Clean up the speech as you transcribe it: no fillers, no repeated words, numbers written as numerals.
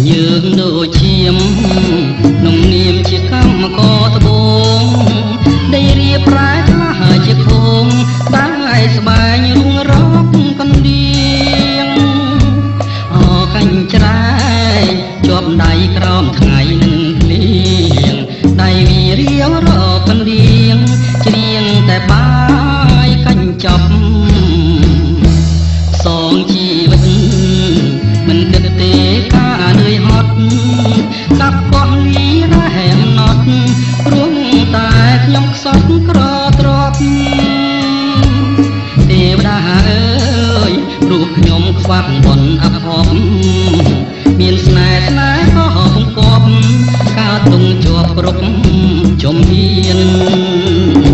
យើងដូចឈាមនំនាមជាកម្មកត្បូងได้រៀបប្រែខ្លះជាខងបែកស្បែងរួងរកកណ្ដៀងអកាញ់ច្រែងជាប់ដៃក្រោមថ្ងៃនឹងភ្លៀងដៃវារៀងរកកណ្ដៀងច្រៀងតែបាយកាញ់ចប់សងជីវិតមិនគិតទេការនឿយហត់កាប់កោះលីរហែមណត់រួងតែខ្ញុំខ្សត់ក្រទ្របទេវតាអើយព្រោះខ្ញុំខ្វះបនអភ័ព្វមានស្នេហ៍ក៏បង្កប់កើតទុងជាប់គ្រប់ជំហាន